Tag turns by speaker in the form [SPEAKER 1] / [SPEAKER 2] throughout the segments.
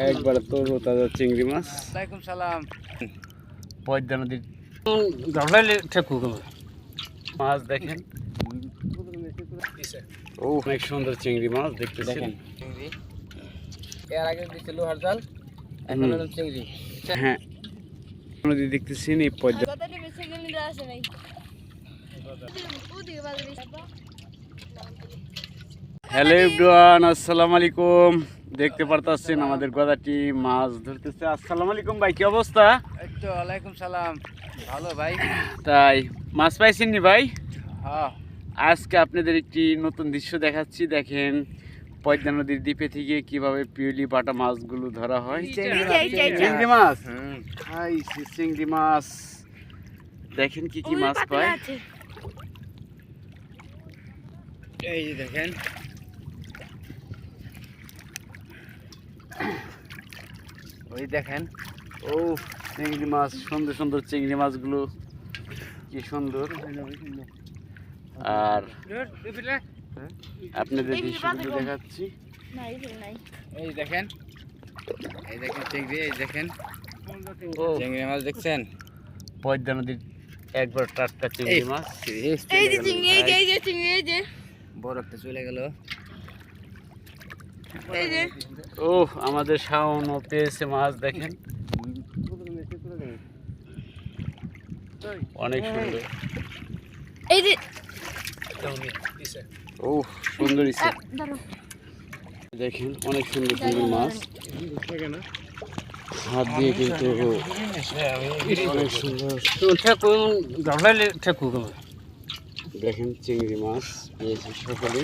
[SPEAKER 1] একবার তরু তাজা চিংড়ি মাছ।
[SPEAKER 2] ওয়ালাইকুম সালাম।
[SPEAKER 1] পদ্মা নদীর জড়াইলে ঠেকুক মাছ দেখেন। ও অনেক সুন্দর চিংড়ি মাছ দেখতেছেন।
[SPEAKER 2] চিংড়ি এর আগে দিছিল লোহার জাল, এখন হলো চিংড়ি।
[SPEAKER 1] হ্যাঁ নদী দেখতেছেন এই পদ্মা। হ্যালো এভরিওয়ান, আসসালামু আলাইকুম। দেখতে পারতাছেন আমাদের গদাটি মাছ ধরতেছে। আসসালামু আলাইকুম ভাই, কি অবস্থা?
[SPEAKER 2] এই তো ওয়ালাইকুম সালাম। ভালো ভাই।
[SPEAKER 1] তাই মাছ পাইছেন নি ভাই?
[SPEAKER 2] হ্যাঁ,
[SPEAKER 1] আজকে আপনাদের একটি নতুন দৃশ্য দেখাচ্ছি। দেখেন পদ্মা নদীর দ্বীপে থেকে কিভাবে পিওলি বাটা মাছগুলো ধরা হয়। চিংড়ি মাছ, চিংড়ি মাছ দেখেন কি কি মাছ পায়।
[SPEAKER 2] এই যে দেখেন ওই দেখেন।
[SPEAKER 1] ও চিংড়ি মাছ, সুন্দর সুন্দর চিংড়ি মাছগুলো কি সুন্দর। আর আপনাদের দৃশ্যগুলো দেখাচ্ছি।
[SPEAKER 2] এই দেখেন, এই দেখেন চিংড়ি, এই দেখেন
[SPEAKER 1] ও
[SPEAKER 2] চিংড়ি মাছ দেখছেন?
[SPEAKER 1] পদ্মা নদীর একবার টাটকা চিংড়ি মাছ।
[SPEAKER 3] এই যে চিংড়ি, এই যে চিংড়ি, এই যে
[SPEAKER 2] বড় একটা চলে গেল।
[SPEAKER 3] এই যে
[SPEAKER 1] ও আমাদের শাওনও পেয়েছে মাছ দেখেন, অনেক সুন্দর।
[SPEAKER 3] এই যে
[SPEAKER 1] ও সুন্দর ইচ্ছে দেখেন, অনেক সুন্দর সুন্দর মাছ। হাত দিয়ে কিন্তু অনেক সুন্দর দেখেন চিংড়ি মাছ পেয়েছে সকলে।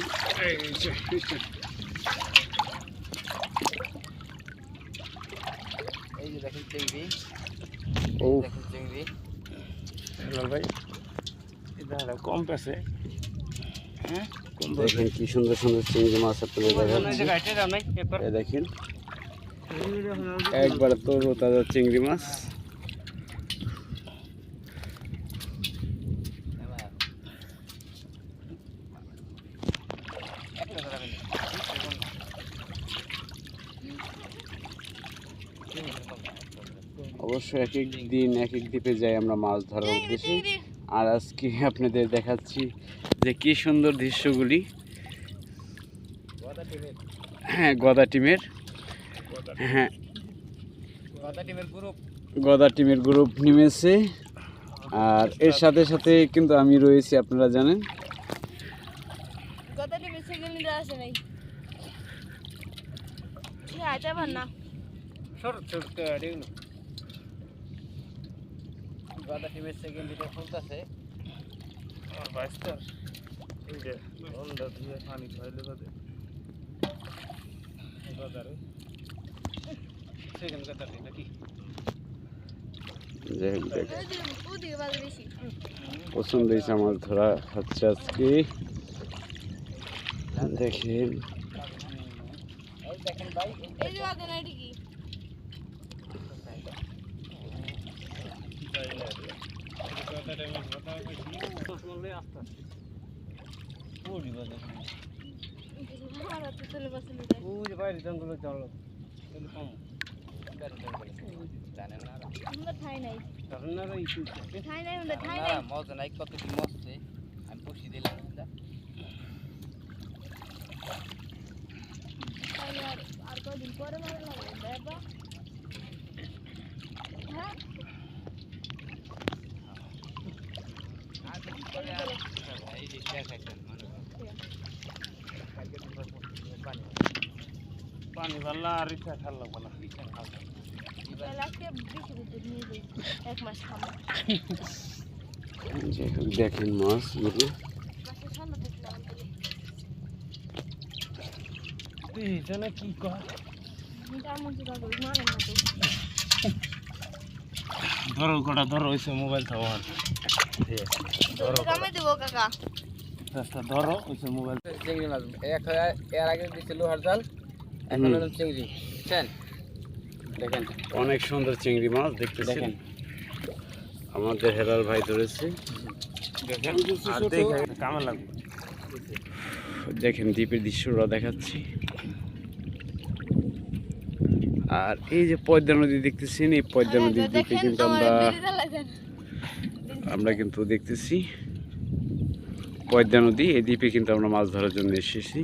[SPEAKER 2] এই যে দেখেন চিংড়ি,
[SPEAKER 1] ও
[SPEAKER 2] দেখেন চিংড়ি।
[SPEAKER 1] ভাই কম পেছে, দেখেন কি সুন্দর সুন্দর চিংড়ি মাছ আপনাদের দেখাচ্ছি। এই দেখেন একবার তরু তাজা চিংড়ি মাছ। অবশ্য এক এক দিন এক এক দ্বীপে যাই আমরা মাছ ধরার উদ্দেশ্যে। আর আজকে আপনাদের দেখাচ্ছি যে কি সুন্দর দৃশ্যগুলি। হ্যাঁ গদা টিমের, হ্যাঁ গদা টিমের গ্রুপ নেমেছে। আর এর সাথে সাথে কিন্তু আমি রয়েছি, আপনারা জানেন।
[SPEAKER 3] গদা টিমে সেকেন্ড লিডার আসে নাই। কি আইতে পার না।
[SPEAKER 2] গদা টিমের সেকেন্ড লিটার ফুলতাছে। আমার বাইস্টার এই যে অন্ডা দিয়ে পানি খাইলে বাদে গদারে সেকেন্ড গদা দিই নাকি।
[SPEAKER 1] যাই হোক দেখেন,
[SPEAKER 3] ওই যে ওদিকে বাজে বেশি।
[SPEAKER 1] পছন্দ হয়েছে মাছ ধরা হচ্ছে আজকে। দেখেন
[SPEAKER 2] এই দেখেন ভাই,
[SPEAKER 3] এই যে বাজে না, এটা কি? আমার তো চলে বসে
[SPEAKER 2] জানেন না
[SPEAKER 3] আমরা ঠাই নাই, ঠাই নাই, আমরা ঠাই নাই।
[SPEAKER 2] মজা নাই, কতদিন মজছে আমি বসি দিলাম।
[SPEAKER 3] তাহলে আর কদিন পরে মারা লাগবে বাবা। হ্যাঁ
[SPEAKER 2] এই যে শেষ একদম
[SPEAKER 1] পানি ভাল্লা আর ইচ্ছা খাল লাগবে না।
[SPEAKER 3] তাহলে আজকে বেশি ভিতর নিয়ে যাই, এক মাস খাবো।
[SPEAKER 1] যাই হোক দেখেন মাছগুলো।
[SPEAKER 3] মাসে ঠান্ডা থাকলে আমাদের
[SPEAKER 1] কি কর
[SPEAKER 3] এটা এমন কি কাগজ মানে না তো।
[SPEAKER 1] ধরো গোটা ধরো, ওইসব মোবাইল থাকো
[SPEAKER 3] ধরো কামে দেবো কাকা।
[SPEAKER 1] ধরো ওইসব মোবাইল।
[SPEAKER 2] চিংড়ি মাছ এর আগে দিছিল লোহার জাল, এখন হলো চিংড়ি। বুঝছেন? দেখেন
[SPEAKER 1] অনেক সুন্দর চিংড়ি মাছ দেখতেছেন।
[SPEAKER 2] দেখেন
[SPEAKER 1] আমাদের হেলাল ভাই ধরেছে।
[SPEAKER 2] দেখেন
[SPEAKER 1] আর কেমন লাগবে দেখেন দ্বীপের দৃশ্যটা দেখাচ্ছি। আর এই যে পদ্মা নদী দেখতেছেন, এই পদ্মা নদীর দ্বীপে কিন্তু আমরা কিন্তু দেখতেছি পদ্মা নদী, এই দ্বীপে কিন্তু আমরা মাছ ধরার জন্য এসেছি।